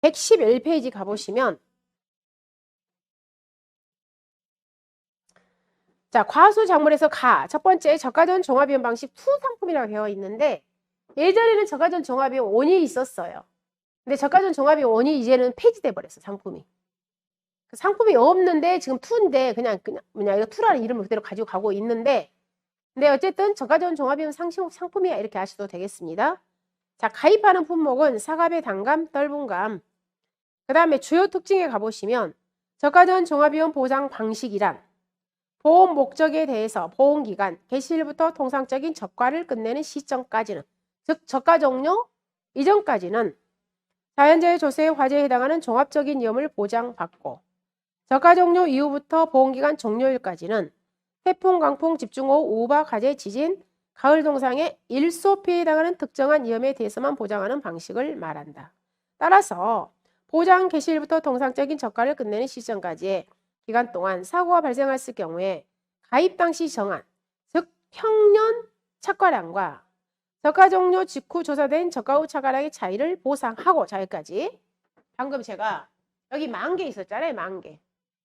111페이지 가보시면 자, 과수작물에서 첫 번째 저가전 종합이용 방식 2 상품이라고 되어 있는데 예전에는 저가전 종합이용 1이 있었어요. 근데 저가전 종합이용 1이 이제는 폐지돼 버렸어, 상품이. 그 상품이 없는데 지금 2인데 그냥 이거 2라는 이름을 그대로 가지고 가고 있는데 근데 어쨌든 저가전 종합이용 상품이야 이렇게 아셔도 되겠습니다. 자, 가입하는 품목은 사과배, 단감, 떫은감. 그 다음에 주요 특징에 가보시면 저가전 종합이용 보상 방식이란 보험 목적에 대해서 보험기간, 개시일부터 통상적인 적과를 끝내는 시점까지는 즉 적과 종료 이전까지는 자연재해 조세 화재에 해당하는 종합적인 위험을 보장받고 적과 종료 이후부터 보험기간 종료일까지는 태풍, 강풍, 집중호우, 우박, 화재, 지진, 가을 동상의 일소 피해에 해당하는 특정한 위험에 대해서만 보장하는 방식을 말한다. 따라서 보장 개시일부터 통상적인 적과를 끝내는 시점까지의 기간 동안 사고가 발생했을 경우에 가입 당시 정한, 즉 평년 착과량과 적과 종료 직후 조사된 적과 후 착과량의 차이를 보상하고 자 여기까지. 방금 제가 여기 10,000개 있었잖아요. 10,000개.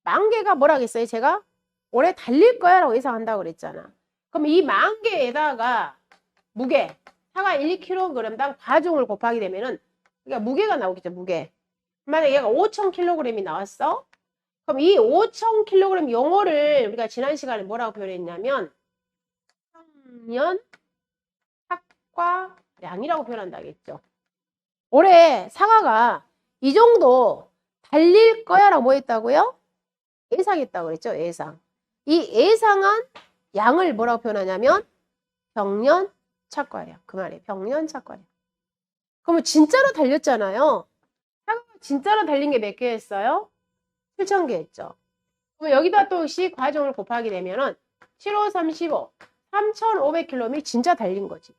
10,000개가 뭐라겠어요? 제가 올해 달릴 거야 라고 예상한다고 그랬잖아. 그럼 이 10,000개에다가 무게 사과 1kg당 과중을 곱하게 되면은 그러니까 무게가 나오겠죠. 무게. 만약에 얘가 5,000kg이 나왔어. 그럼 이 5,000kg 용어를 우리가 지난 시간에 뭐라고 표현했냐면 평년 착과량이라고 표현한다 겠죠. 올해 사과가 이 정도 달릴 거야 라고 뭐 했다고요? 예상했다고 그랬죠. 예상. 이 예상한 양을 뭐라고 표현하냐면 평년 착과량. 그 말이에요. 평년 착과량. 그러면 진짜로 달렸잖아요. 사과가 진짜로 달린 게 몇 개였어요? 7,000개 했죠. 그럼 여기다 또 시 과정을 곱하게 되면은 7, 5, 35, 3,500kg이 진짜 달린 거지.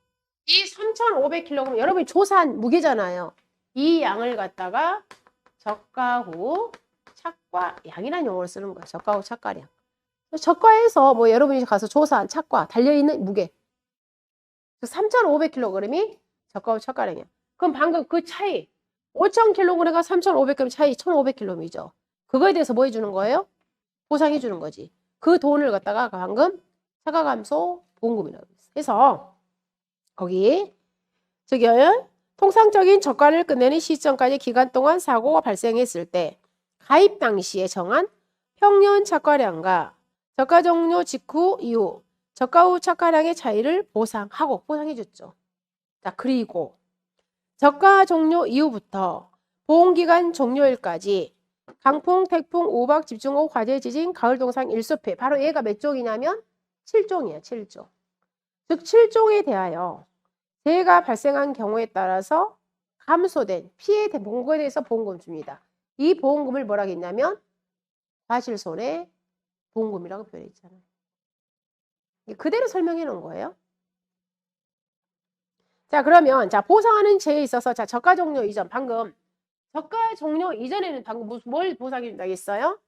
이 3,500kg 여러분이 조사한 무게잖아요. 이 양을 갖다가 적과 후 착과량이라는 용어를 쓰는 거예요. 적과 후 착과량. 적과에서 뭐 여러분이 가서 조사한 착과 달려있는 무게 3,500kg이 적과 후 착과량이야. 그럼 방금 그 차이 5,000kg과 3,500kg 차이 1,500kg이죠. 그거에 대해서 뭐 해주는 거예요? 보상해 주는 거지. 그 돈을 갖다가 방금 사과감소 보험금이라고 해서 거기 저기요 통상적인 적과를 끝내는 시점까지 기간 동안 사고가 발생했을 때 가입 당시에 정한 평년 착과량과 적과 종료 직후 이후 적과 후 착과량의 차이를 보상해 줬죠. 자, 그리고 적과 종료 이후부터 보험기간 종료일까지 강풍, 태풍, 우박, 집중호우, 화재, 지진, 가을 동상, 일소피 바로 얘가 몇 종이냐면 7종이야. 7종. 즉 7종에 대하여 재해가 발생한 경우에 따라서 감소된 피해 보험금에 대해서 보험금을 줍니다. 이 보험금을 뭐라고 했냐면 과실손해 보험금이라고 표현했잖아요. 그대로 설명해 놓은 거예요. 자, 그러면 자 보상하는 재해에 있어서 자 적과 종료 이전 방금 적과 종료 이전에는 방금 뭘 보상해 준다고 했어요?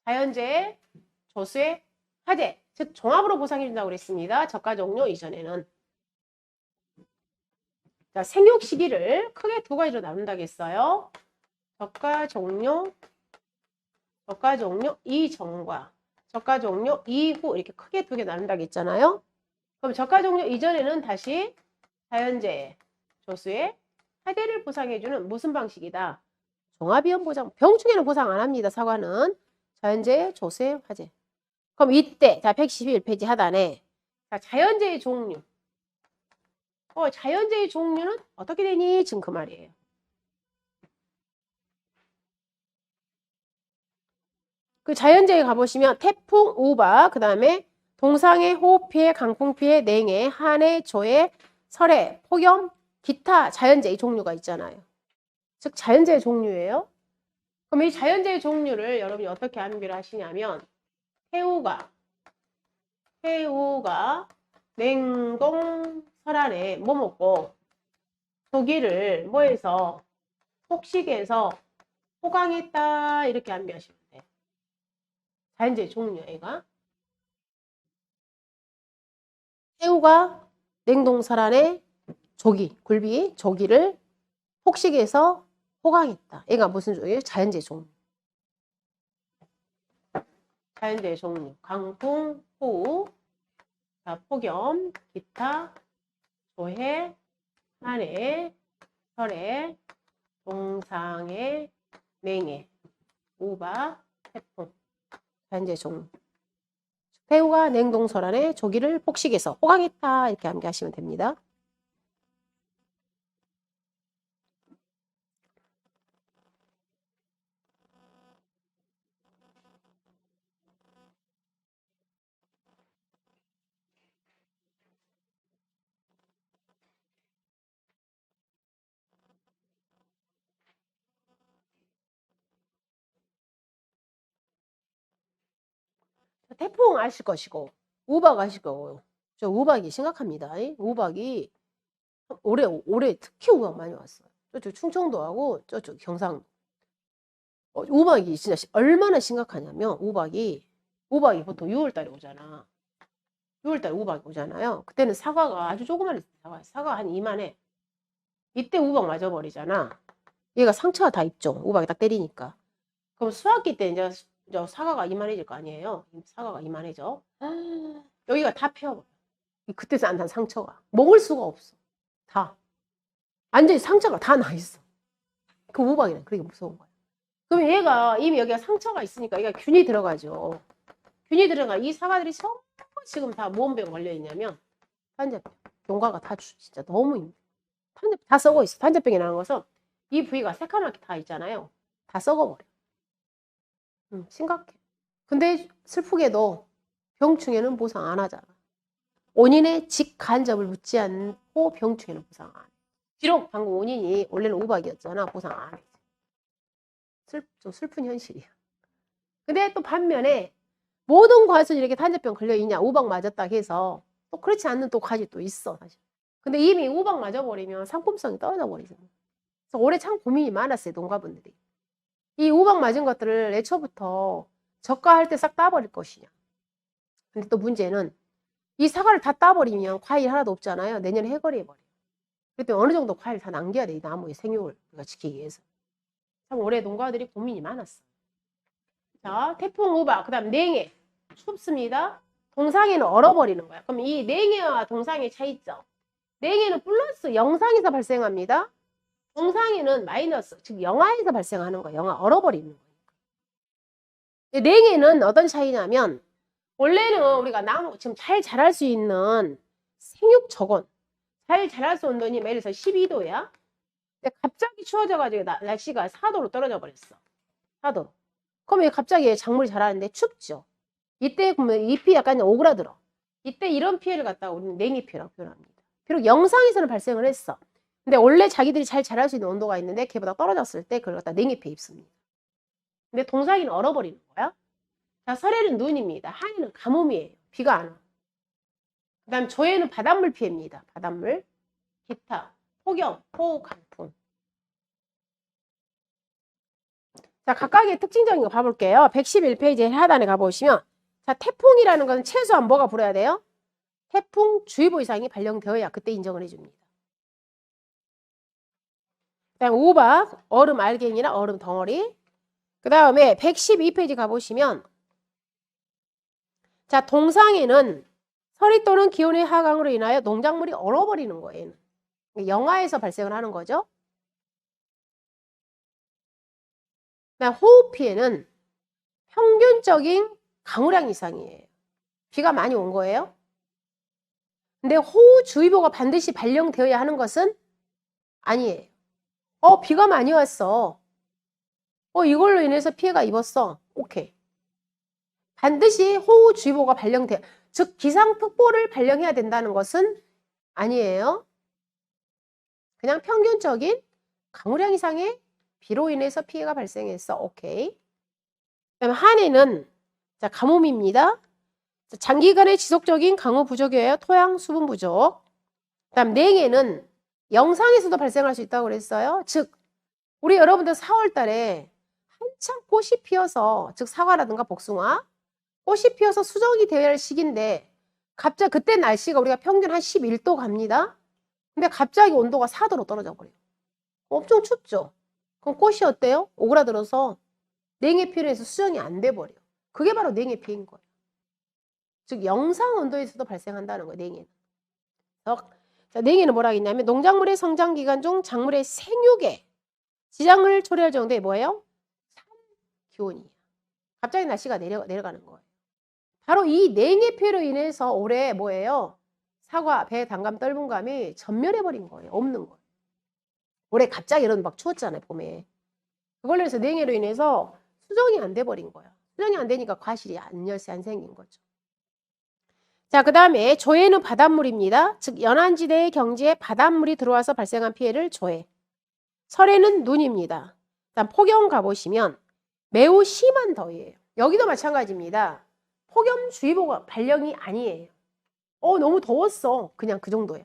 자연재해, 조수해, 화재, 즉 종합으로 보상해 준다고 그랬습니다. 적과 종료 이전에는. 자, 생육 시기를 크게 두 가지로 나눈다고 했어요. 적과 종료 이전과 적과 종료 이후 이렇게 크게 두 개 나눈다고 했잖아요. 그럼 적과 종료 이전에는 다시 자연재해, 조수해, 화재를 보상해주는 무슨 방식이다? 종합위험 보장. 병충해는 보상 안 합니다. 사과는. 자연재해, 조수해, 화재. 그럼 이때 자 111페이지 하단에 자 자연재해 종류. 자연재해 종류는 어떻게 되니? 지금 그 말이에요. 그 자연재해 가보시면 태풍, 우박, 그 다음에 동상해, 호흡피해, 강풍피해, 냉해, 한해, 조해, 설해, 폭염, 기타 자연재해 종류가 있잖아요. 즉 자연재해 종류예요. 그럼 이 자연재해 종류를 여러분이 어떻게 암기를 하시냐면 해우가 냉동 설안에 뭐 먹고 조기를 뭐해서 폭식해서 포강했다 이렇게 암기하시면 돼. 자연재해 종류야 얘가. 새우가 냉동 설안에 조기를 폭식해서 호강했다. 얘가 무슨 종이에요? 자연재 종류. 자연재 종류. 강풍, 호우, 자, 폭염, 기타, 조해, 한해, 설해, 동상해, 맹해, 우박, 태풍. 자연재 종류. 배우가 냉동설 안에 조기를 폭식해서 호강했다. 이렇게 암기하시면 됩니다. 태풍 아실 것이고 우박 아실 거고 저 우박이 심각합니다. 우박이 올해 특히 우박 많이 왔어요. 저쪽 충청도하고 저쪽 경상도. 우박이 진짜 얼마나 심각하냐면 우박이 보통 6월달에 오잖아. 6월달에 우박이 오잖아요. 그때는 사과가 아주 조그만 사과 한 이만해. 이때 우박 맞아버리잖아. 얘가 상처가 다 있죠. 우박이 딱 때리니까. 그럼 수학기 때 이제 사과가 이만해질 거 아니에요. 사과가 이만해져. 여기가 다 펴버려. 그때 난 상처가 먹을 수가 없어. 다 완전히 상처가 다 나 있어. 그 우박이는 그렇게 무서운 거야. 그러면 얘가 이미 여기가 상처가 있으니까 얘가 균이 들어가죠. 균이 들어가. 이 사과들이 전부 지금 다 무슨 병 걸려 있냐면 탄저병. 용과가 다 진짜 너무 힘들어. 탄저병 다 썩어 있어. 탄저병이 나는 것은 이 부위가 새까맣게 다 있잖아요. 다 썩어버려. 심각해. 근데 슬프게도 병충해는 보상 안 하잖아. 원인의 직간접을 묻지 않고 병충해는 보상 안 해. 비록 방금 원인이 원래는 우박이었잖아. 보상 안 해. 좀 슬픈 현실이야. 근데 또 반면에 모든 과에서 이렇게 탄저병 걸려있냐 우박 맞았다 해서 또 그렇지 않는 또 과지 또 있어 사실. 근데 이미 우박 맞아버리면 상품성이 떨어져 버리잖아. 그래서 올해 참 고민이 많았어요. 농가분들이. 이 우박 맞은 것들을 애초부터 저가할 때 싹 따버릴 것이냐. 근데 또 문제는 이 사과를 다 따버리면 과일 하나도 없잖아요. 내년에 해거리해버려. 그때 어느 정도 과일 다 남겨야 돼. 이 나무의 생육을 우리가 지키기 위해서. 참 올해 농가들이 고민이 많았어. 자, 태풍 우박, 그 다음 냉해. 춥습니다. 동상해는 얼어버리는 거야. 그럼 이 냉해와 동상해 차이점. 냉해는 플러스 영상에서 발생합니다. 동상해는 마이너스, 즉 영하에서 발생하는 거야. 영하 얼어버리는 거야. 냉해는 어떤 차이냐면 원래는 우리가 나무 지금 잘 자랄 수 있는 생육 저건 잘 자랄 수 온도니 예를 들어서 12도야. 근데 갑자기 추워져가지고 날씨가 4도로 떨어져 버렸어. 4도. 그러면 갑자기 작물이 자라는데 춥죠. 이때 보면 잎이 약간 오그라들어. 이때 이런 피해를 갖다가 우리는 냉해 피해라고 표현합니다. 비록 영상에서는 발생을 했어. 근데 원래 자기들이 잘 자랄 수 있는 온도가 있는데 걔보다 떨어졌을 때 그걸 갖다 냉해 피해 입습니다. 근데 동상이는 얼어버리는 거야. 자, 설에는 눈입니다. 한해는 가뭄이에요. 비가 안 와. 그 다음 조해는 바닷물 피해입니다. 바닷물. 기타, 폭염, 호우, 강풍. 자, 각각의 특징적인 거 봐볼게요. 111페이지 하단에 가보시면 자, 태풍이라는 것은 최소한 뭐가 불어야 돼요? 태풍주의보 이상이 발령되어야 그때 인정을 해줍니다. 그 다음 우박, 얼음 알갱이나 얼음 덩어리. 그 다음에 112페이지 가보시면 자, 동상에는 서리 또는 기온의 하강으로 인하여 농작물이 얼어버리는 거예요. 영하에서 발생을 하는 거죠. 그다음 호우 피해는 평균적인 강우량 이상이에요. 비가 많이 온 거예요. 근데 호우주의보가 반드시 발령되어야 하는 것은 아니에요. 비가 많이 왔어. 이걸로 인해서 피해가 입었어. 오케이. 반드시 호우주의보가 발령돼. 즉 기상특보를 발령해야 된다는 것은 아니에요. 그냥 평균적인 강우량 이상의 비로 인해서 피해가 발생했어. 오케이. 그다음에 한해는 자, 가뭄입니다. 자, 장기간의 지속적인 강우 부족이에요. 토양 수분 부족. 그다음 냉해는 영상에서도 발생할 수 있다고 그랬어요. 즉 우리 여러분들 4월 달에 한참 꽃이 피어서 즉 사과라든가 복숭아 꽃이 피어서 수정이 되어야 할 시기인데 갑자기 그때 날씨가 우리가 평균 한 11도 갑니다. 근데 갑자기 온도가 4도로 떨어져 버려요. 엄청 춥죠. 그럼 꽃이 어때요? 오그라들어서 냉해 피해로 해서 수정이 안 돼 버려. 그게 바로 냉해 피해인 거예요. 즉 영상 온도에서도 발생한다는 거예요. 냉해는. 자, 냉해는 뭐라 했냐면 농작물의 성장 기간 중 작물의 생육에 지장을 초래할 정도의 뭐예요? 기온이에요. 갑자기 날씨가 내려가는 거예요. 바로 이 냉해 피해로 인해서 올해 뭐예요? 사과, 배, 단감, 떫은감이 전멸해버린 거예요. 없는 거예요. 올해 갑자기 이런 막 추웠잖아요. 봄에. 그걸로 해서 냉해로 인해서 수정이 안 돼버린 거예요. 수정이 안 되니까 과실이 안 생긴 거죠. 자, 그 다음에 조해는 바닷물입니다. 즉 연안지대의 경지에 바닷물이 들어와서 발생한 피해를 조해. 설해는 눈입니다. 일단 폭염 가보시면 매우 심한 더위예요. 여기도 마찬가지입니다. 폭염주의보가 발령이 아니에요. 너무 더웠어. 그냥 그 정도야.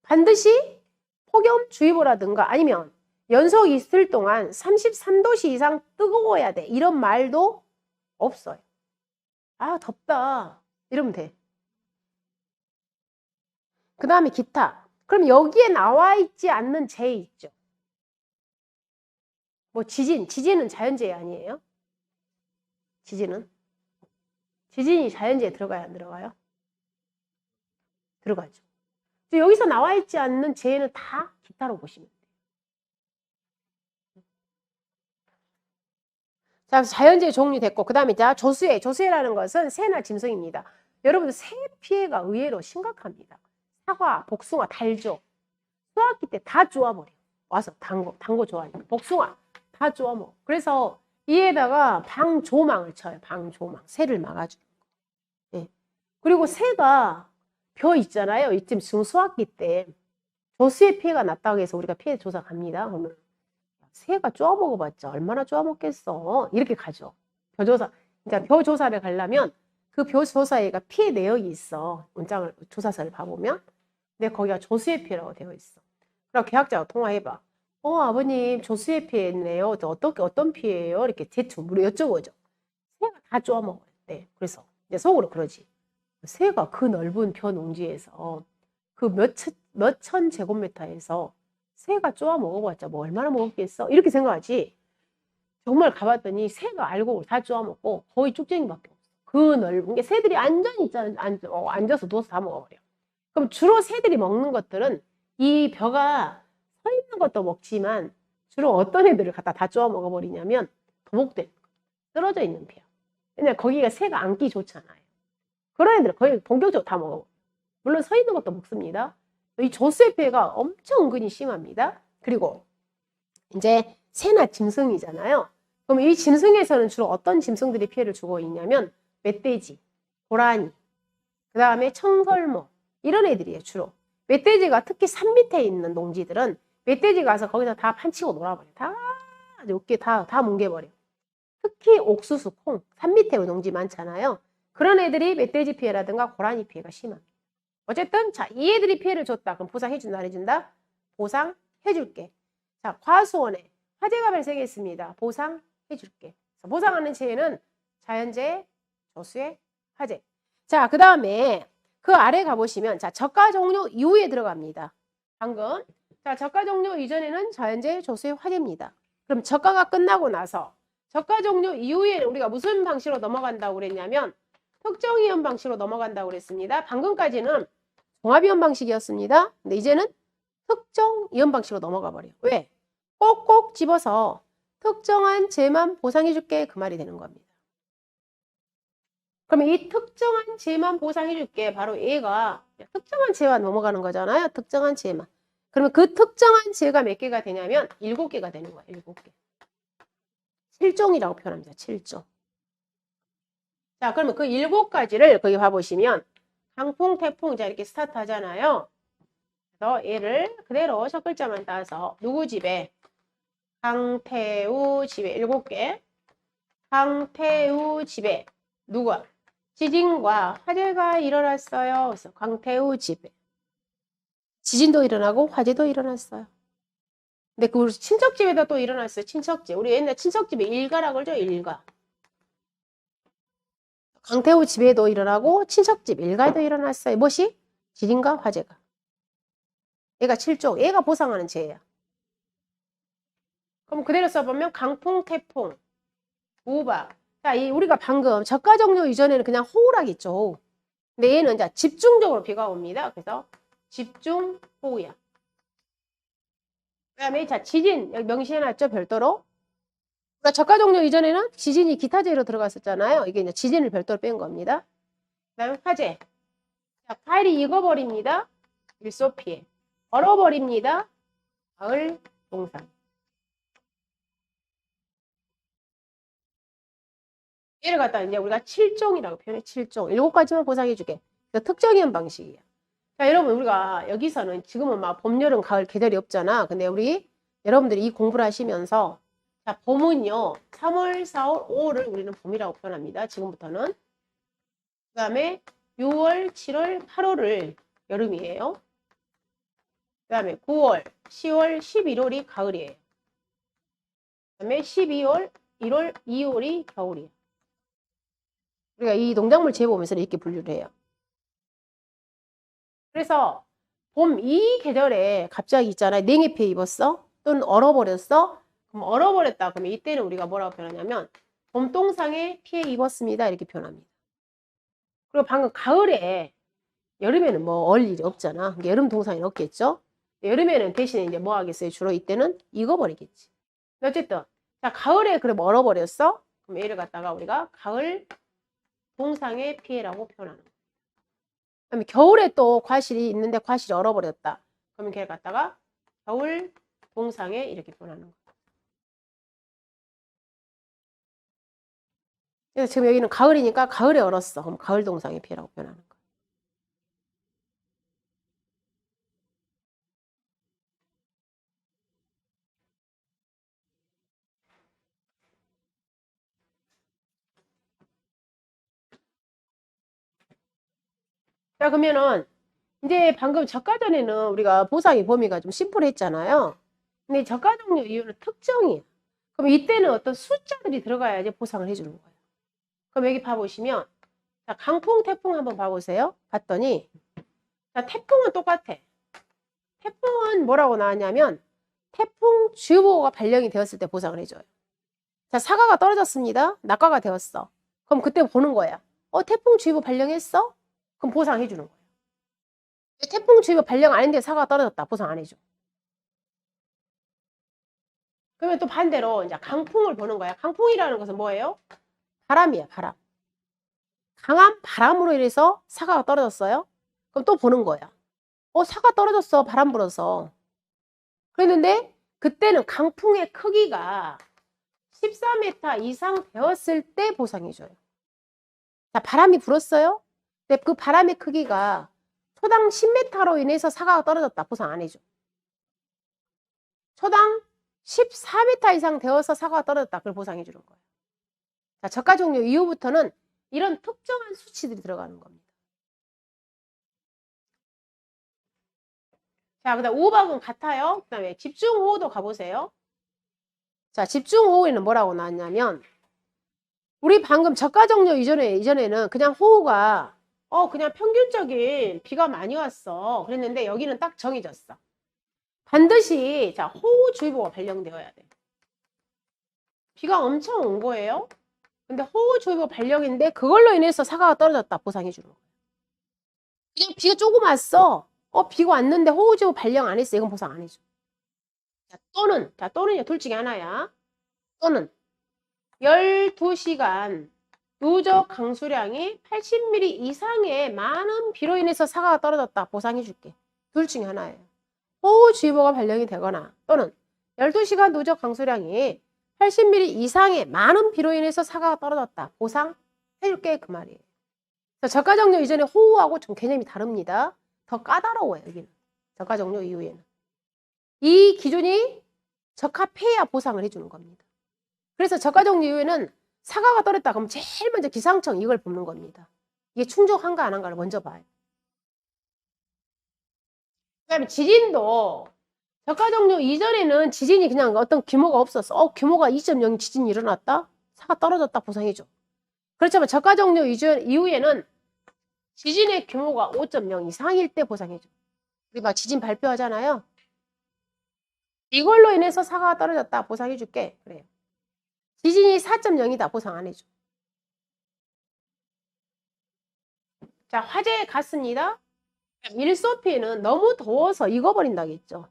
반드시 폭염주의보라든가 아니면 연속 이틀 동안 33도씨 이상 뜨거워야 돼. 이런 말도 없어요. 아, 덥다. 이러면 돼. 그 다음에 기타. 그럼 여기에 나와 있지 않는 재해 있죠. 뭐 지진은 자연재해 아니에요? 지진이 자연재해에 들어가요, 안 들어가요? 들어가죠. 여기서 나와 있지 않는 재해는 다 기타로 보시면 돼요. 자, 자연재해 종류 됐고, 그 다음에 자, 조수해라는 것은 새나 짐승입니다. 여러분들 새 피해가 의외로 심각합니다. 사과, 복숭아, 달죠. 수확기 때 다 쪼아버려. 와서 단거 좋아하니까. 복숭아 다 쪼아먹어. 그래서 이에다가 방조망을 쳐요. 방조망. 새를 막아주는 거. 예. 그리고 새가 벼 있잖아요. 이쯤 수확기 때 조수의 피해가 났다고 해서 우리가 피해 조사 갑니다. 그러면 새가 쪼아먹어봤자 얼마나 쪼아먹겠어. 이렇게 가죠. 벼조사. 그러니까 벼조사를 가려면 그 벼조사에가 피해 내역이 있어. 문장을 조사서를 봐보면. 근데 거기가 조수의 피해라고 되어 있어. 그럼 계약자와 통화해봐. 아버님 조수의 피해네요. 어떤 피해예요? 이렇게 대충 여쭤보죠. 새가 다 쪼아먹어요. 네. 그래서 이제 속으로 그러지. 새가 그 넓은 벼 농지에서 그 몇천 제곱미터에서 새가 쪼아 먹어봤자 뭐 얼마나 먹었겠어? 이렇게 생각하지. 정말 가봤더니 새가 알고 다 쪼아 먹고 거의 쭉쟁이밖에 없어. 그 넓은 게 새들이 안전히 앉아서 누워서 다 먹어버려. 그럼 주로 새들이 먹는 것들은 이 벼가 서 있는 것도 먹지만 주로 어떤 애들을 갖다 다 쪼아 먹어버리냐면 도목들, 떨어져 있는 벼. 왜냐면 거기가 새가 앉기 좋잖아요. 그런 애들은 거의 본격적으로 다 먹어. 물론 서 있는 것도 먹습니다. 이 조수의 피해가 엄청 은근히 심합니다. 그리고 이제 새나 짐승이잖아요. 그럼 이 짐승에서는 주로 어떤 짐승들이 피해를 주고 있냐면 멧돼지, 고라니, 그 다음에 청설모 이런 애들이에요. 주로. 멧돼지가 특히 산 밑에 있는 농지들은 멧돼지 가서 거기서 다 판치고 놀아버려. 다 어깨 다 뭉개버려. 특히 옥수수, 콩, 산 밑에 농지 많잖아요. 그런 애들이 멧돼지 피해라든가 고라니 피해가 심합니다. 어쨌든 자, 이 애들이 피해를 줬다. 그럼 보상해준다, 안 해준다? 보상해줄게. 자, 과수원에 화재가 발생했습니다. 보상해줄게. 보상하는 재해는 자연재해, 조수해, 화재. 자, 그 다음에 그 아래 가보시면 자, 저가 종료 이후에 들어갑니다. 방금 자, 저가 종료 이전에는 자연재해, 조수해, 화재입니다. 그럼 저가가 끝나고 나서 저가 종료 이후에 우리가 무슨 방식으로 넘어간다고 그랬냐면 특정 이원 방식으로 넘어간다고 그랬습니다. 방금까지는 종합이원 방식이었습니다. 근데 이제는 특정 이원 방식으로 넘어가 버려요. 왜? 꼭꼭 집어서 특정한 재만 보상해줄게 그 말이 되는 겁니다. 그러면 이 특정한 재만 보상해줄게 바로 얘가 특정한 재만 넘어가는 거잖아요. 특정한 재만. 그러면 그 특정한 재가 몇 개가 되냐면 7개가 되는 거예요. 7개. 7종이라고 표현합니다. 7종. 자, 그러면 그 7가지를 거기 봐보시면 강풍, 태풍, 자 이렇게 스타트 하잖아요. 그래서 얘를 그대로 첫 글자만 따서 누구 집에? 강태우 집에 7개. 강태우 집에 누가? 지진과 화재가 일어났어요. 그래서 강태우 집에. 지진도 일어나고 화재도 일어났어요. 근데 그 친척집에도 또 일어났어요. 친척집. 우리 옛날 친척집에 일가라고 그러죠. 일가. 강태우 집에도 일어나고 친척집 일가에도 일어났어요. 무엇이? 지진과 화재가. 얘가 7종. 얘가 보상하는 죄야. 그럼 그대로 써보면 강풍, 태풍, 우박. 자, 우리가 방금 저가 종료 이전에는 그냥 호우라겠죠. 근데 얘는 이제 집중적으로 비가 옵니다. 그래서 집중 호우야. 그다음에 자, 지진 여기 명시해놨죠, 별도로. 그러니까 저가 종료 이전에는 지진이 기타제로 들어갔었잖아요. 이게 이제 지진을 별도로 뺀 겁니다. 그다음에 화재. 자, 파일이 익어버립니다. 일소 피해. 얼어버립니다. 가을 동산. 얘를 갖다 이제 우리가 7종이라고 표현해. 7종. 7가지만 보상해주게. 특정형 방식이야. 자, 여러분, 우리가 여기서는 지금은 막 봄, 여름, 가을 계절이 없잖아. 근데 우리 여러분들이 이 공부를 하시면서 자, 봄은요, 3월, 4월, 5월을 우리는 봄이라고 표현합니다. 지금부터는. 그 다음에 6월, 7월, 8월을 여름이에요. 그 다음에 9월, 10월, 11월이 가을이에요. 그 다음에 12월, 1월, 2월이 겨울이에요. 우리가 이 농작물 재보면서 이렇게 분류를 해요. 그래서 봄 이 계절에 갑자기 있잖아요. 냉해 피해 입었어? 또는 얼어버렸어? 그럼 얼어버렸다. 그러면 이때는 우리가 뭐라고 표현하냐면 봄동상에 피해 입었습니다. 이렇게 표현합니다. 그리고 방금 가을에 여름에는 뭐 얼 일이 없잖아. 여름 동상이 없겠죠? 여름에는 대신에 이제 뭐 하겠어요? 주로 이때는 익어버리겠지. 어쨌든 자, 가을에 그럼 얼어버렸어? 그럼 얘를 갖다가 우리가 가을 동상의 피해라고 표현하는 거예요. 그다음에 겨울에 또 과실이 있는데 과실이 얼어버렸다. 그러면 걔를 갖다가 겨울 동상에 이렇게 표현하는 거예요. 그래서 지금 여기는 가을이니까 가을에 얼었어. 그럼 가을 동상의 피해라고 표현하는 거예요. 자, 그러면은 이제 방금 저가 전에는 우리가 보상의 범위가 좀 심플했잖아요. 근데 저가 종류 이유는 특정이에요. 그럼 이때는 어떤 숫자들이 들어가야지 보상을 해주는 거예요. 그럼 여기 봐보시면 자, 강풍, 태풍 한번 봐보세요. 봤더니 자, 태풍은 똑같아. 태풍은 뭐라고 나왔냐면 태풍 주의보가 발령이 되었을 때 보상을 해줘요. 자, 사과가 떨어졌습니다. 낙과가 되었어. 그럼 그때 보는 거야. 태풍 주의보 발령했어? 그럼 보상해 주는 거예요. 태풍 주의보 발령 안 했는데 사과가 떨어졌다. 보상 안 해줘. 그러면 또 반대로 이제 강풍을 보는 거야. 강풍이라는 것은 뭐예요? 바람이야, 바람. 강한 바람으로 인해서 사과가 떨어졌어요? 그럼 또 보는 거야. 사과 떨어졌어. 바람 불어서. 그랬는데 그때는 강풍의 크기가 14m 이상 되었을 때 보상해줘요. 자, 바람이 불었어요? 근데 그 바람의 크기가 초당 10m로 인해서 사과가 떨어졌다. 보상 안 해줘. 초당 14m 이상 되어서 사과가 떨어졌다. 그걸 보상해 주는 거예요. 자, 저가 종료 이후부터는 이런 특정한 수치들이 들어가는 겁니다. 자, 그 다음 우박은 같아요. 그 다음에 집중호우도 가보세요. 자, 집중호우에는 뭐라고 나왔냐면 우리 방금 저가 종료 이전에는 그냥 호우가 그냥 평균적인 비가 많이 왔어. 그랬는데 여기는 딱 정해졌어. 반드시 자, 호우주의보가 발령되어야 돼. 비가 엄청 온 거예요. 근데 호우주의보 발령인데 그걸로 인해서 사과가 떨어졌다. 보상해 주는 거예요. 그냥 비가 조금 왔어. 비가 왔는데 호우주의보 발령 안 했어. 이건 보상 안 해줘. 자, 또는 둘 중에 하나야. 또는 12시간 누적 강수량이 80mm 이상의 많은 비로 인해서 사과가 떨어졌다. 보상해 줄게. 둘 중에 하나예요. 호우주의보가 발령이 되거나 또는 12시간 누적 강수량이 80mm 이상의 많은 비로 인해서 사과가 떨어졌다. 보상해줄게. 그 말이에요. 저가 종료 이전에 호우하고 좀 개념이 다릅니다. 더 까다로워요. 여기는. 저가 종료 이후에는. 이 기준이 적합해야 보상을 해주는 겁니다. 그래서 저가 종료 이후에는 사과가 떨어졌다. 그럼 제일 먼저 기상청 이걸 보는 겁니다. 이게 충족한가 안 한가를 먼저 봐요. 그 다음에 지진도 저가 종료 이전에는 지진이 그냥 어떤 규모가 없었어. 규모가 2.0 지진이 일어났다? 사과 떨어졌다. 보상해줘. 그렇지만 저가 종료 이후에는 지진의 규모가 5.0 이상일 때 보상해줘. 우리 막 지진 발표하잖아요. 이걸로 인해서 사과가 떨어졌다. 보상해 줄게. 그래요. 지진이 4.0이다. 보상 안 해줘. 자, 화재 갔습니다. 일소 피해는 너무 더워서 익어버린다겠죠.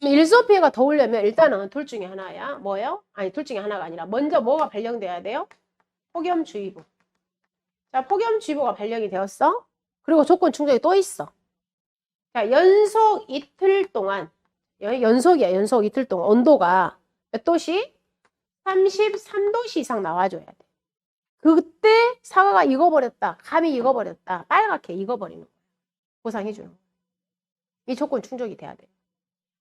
일소 피해가 더우려면 일단은 둘 중에 하나야. 뭐예요? 아니, 둘 중에 하나가 아니라 먼저 뭐가 발령돼야 돼요? 폭염주의보. 자, 폭염주의보가 발령이 되었어. 그리고 조건 충족이 또 있어. 자, 연속 이틀 동안, 연속이야. 연속 이틀 동안 온도가 몇 도씨? 33도씨 이상 나와줘야 돼. 그때 사과가 익어버렸다. 감이 익어버렸다. 빨갛게 익어버리는 거야. 보상해주는 거야. 이 조건 충족이 돼야 돼.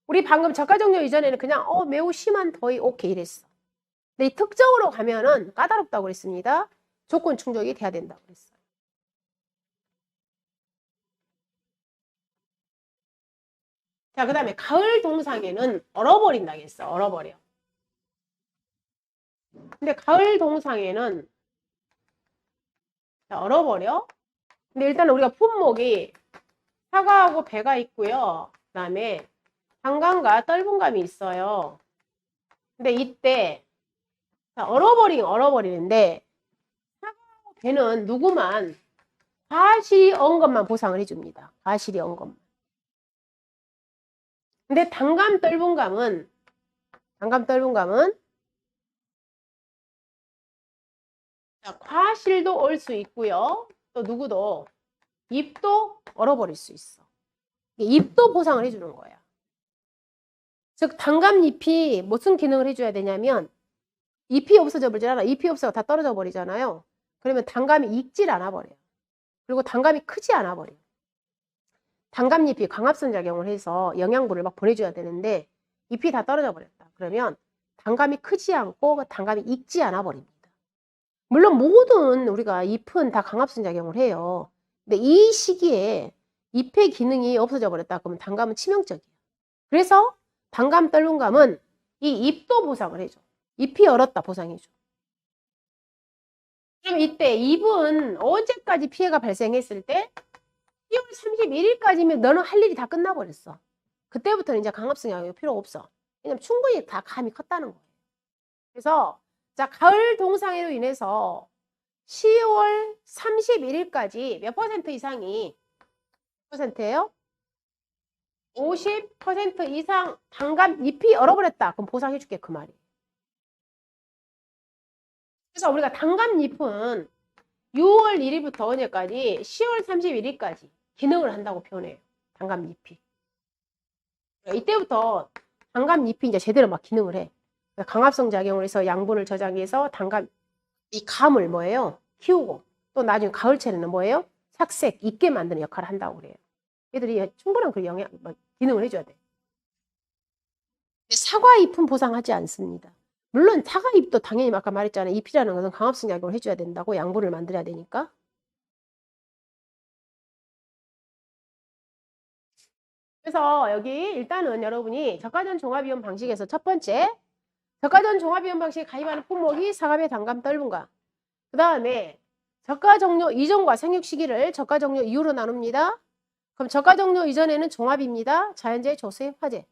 우리 방금 저가종료 이전에는 그냥 매우 심한 더위 오케이 이랬어. 근데 이 특정으로 가면은 까다롭다고 그랬습니다. 조건 충족이 돼야 된다고 그랬어요. 자, 그 다음에 가을 동상에는 얼어버린다고 했어. 얼어버려. 근데 가을 동상에는 자, 얼어버려. 근데 일단 우리가 품목이 사과하고 배가 있고요. 그 다음에 단감과 떫은감이 있어요. 근데 이때 자, 얼어버리는데 사과하고 배는 누구만 과실이 엉 것만 보상을 해줍니다. 과실이 엉 것만. 근데 단감 떫은감은 자, 과실도 올 수 있고요. 또 누구도 잎도 얼어버릴 수 있어. 잎도 보상을 해주는 거야. 즉 단감잎이 무슨 기능을 해줘야 되냐면 잎이 없어져 버리잖아. 잎이 없어서 다 떨어져 버리잖아요. 그러면 단감이 익질 않아 버려요. 그리고 단감이 크지 않아 버려요. 단감잎이 광합성 작용을 해서 영양분을 막 보내줘야 되는데 잎이 다 떨어져 버렸다. 그러면 단감이 크지 않고 단감이 익지 않아 버립니다. 물론 모든 우리가 잎은 다 광합성 작용을 해요. 근데 이 시기에 잎의 기능이 없어져 버렸다. 그러면 단감은 치명적이에요. 그래서 단감 떫은감은 이 잎도 보상을 해줘. 잎이 얼었다 보상해줘. 그럼 이때 잎은 언제까지 피해가 발생했을 때 10월 31일까지면 너는 할 일이 다 끝나버렸어. 그때부터는 이제 광합성 작용이 필요 없어. 왜냐면 충분히 다 감이 컸다는 거예요. 그래서 자, 가을 동상으로 인해서 10월 31일까지 몇 퍼센트 이상이 %예요? 50% 이상 단감 잎이 얼어버렸다. 그럼 보상해 줄게 그 말이. 그래서 우리가 단감 잎은 6월 1일부터 언제까지? 10월 31일까지 기능을 한다고 표현해요. 단감 잎이. 이때부터 단감 잎이 이제 제대로 막 기능을 해. 광합성 작용을 해서 양분을 저장해서 단감 이 감을 뭐예요? 키우고 또 나중에 가을철에는 뭐예요? 착색, 익게 만드는 역할을 한다고 그래요. 얘들이 충분한 그 영양, 기능을 해줘야 돼. 사과 잎은 보상하지 않습니다. 물론 사과 잎도 당연히 아까 말했잖아요. 잎이라는 것은 광합성 작용을 해줘야 된다고 양분을 만들어야 되니까. 그래서 여기 일단은 여러분이 저가전 종합이용 방식에서 첫 번째 저가전 종합이용 방식에 가입하는 품목이 사과배, 단감, 떫은감. 그 다음에 저가 종료 이전과 생육 시기를 저가 종료 이후로 나눕니다. 그럼 저가 종료 이전에는 종합입니다. 자연재해, 조세, 화재.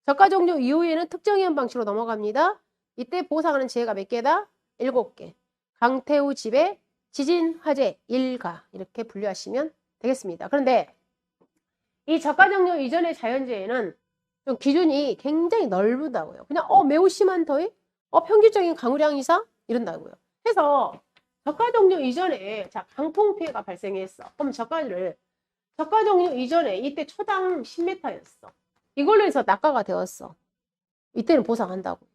저가 종료 이후에는 특정위험 방식으로 넘어갑니다. 이때 보상하는 재해가 몇 개다? 7개. 강태우 집에 지진, 화재, 일가 이렇게 분류하시면 되겠습니다. 그런데 이 저가 종료 이전의 자연재해는 좀 기준이 굉장히 넓다고요. 그냥 매우 심한 더위? 평균적인 강우량 이상? 이런다고요. 그래서 저가 종료 이전에 자 강풍 피해가 발생했어. 그럼 저가 종료 이전에 이때 초당 10m였어. 이걸로 해서 낙하가 되었어. 이때는 보상한다고.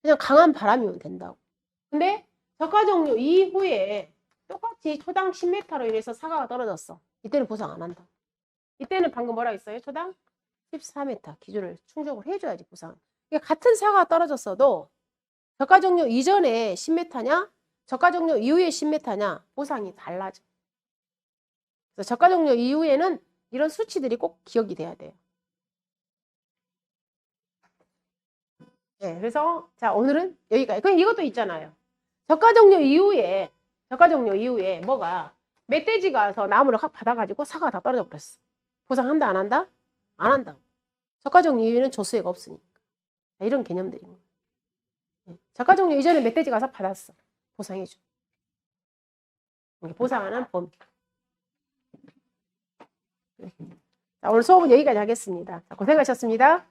그냥 강한 바람이면 된다고. 근데 저가 종료 이후에 똑같이 초당 10m로 인해서 사과가 떨어졌어. 이때는 보상 안 한다. 이때는 방금 뭐라 했어요? 초당 14m 기준을 충족을 해줘야지 보상. 그러니까 같은 사과가 떨어졌어도 저가 종료 이전에 10m냐? 저가 종료 이후에 10m냐? 보상이 달라져. 그래서 저가 종료 이후에는 이런 수치들이 꼭 기억이 돼야 돼요. 네, 그래서 자 오늘은 여기까지. 그럼 이것도 있잖아요. 저가 종료 이후에 뭐가 멧돼지가 와서 나무를 확 받아가지고 사과가 다 떨어져 버렸어. 보상한다 안 한다? 안 한다. 저가종료 이후에는 조수액 없으니까. 이런 개념들인 거예요. 저가종료 이전에 멧돼지 가서 받았어. 보상해줘. 보상하는 범위. 자, 오늘 수업은 여기까지 하겠습니다. 자, 고생하셨습니다.